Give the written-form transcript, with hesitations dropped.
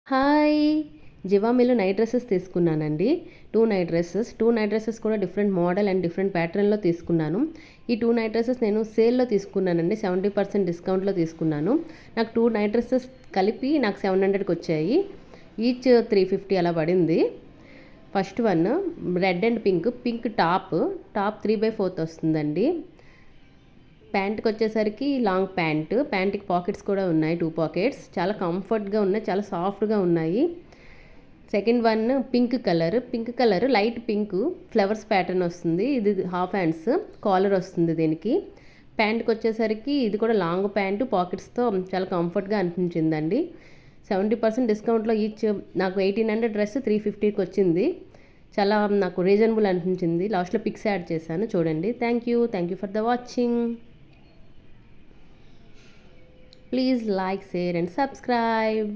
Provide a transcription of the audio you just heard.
Hi! జివామేలో night dresses తీసుకున్నానండి. 2 night dresses కూడా different model and different ప్యాటర్న్‌లో తీసుకున్నాను. ఈ 2 నైట్ డ్రెసెస్ నేను సేల్‌లో తీసుకున్నానండి. 70% డిస్కౌంట్‌లో తీసుకున్నాను. నాకు 2 నైట్ డ్రెసెస్ కలిపి నాకు 700కి వచ్చాయి. ఈచ్ 350 అలా పడింది. First one red and pink top 3/4 వస్తుందండి. ప్యాంట్కి వచ్చేసరికి లాంగ్ ప్యాంట్కి పాకెట్స్ కూడా ఉన్నాయి, 2 పాకెట్స్. చాలా కంఫర్ట్గా ఉన్నాయి, చాలా సాఫ్ట్గా ఉన్నాయి. Second one pink colour light pink flowers pattern వస్తుంది. ఇది హాఫ్ హ్యాండ్స్, కాలర్ వస్తుంది దీనికి. ప్యాంట్కి వచ్చేసరికి ఇది కూడా లాంగ్ ప్యాంటు పాకెట్స్తో చాలా కంఫర్ట్గా అనిపించిందండి. 70% డిస్కౌంట్లో ఈచ్ నాకు 1800 డ్రెస్ 350కి వచ్చింది. చాలా నాకు రీజనబుల్ అనిపించింది. లాస్ట్లో పిక్స్ యాడ్ చేశాను, చూడండి. Thank you for the watching. Please like, share and subscribe.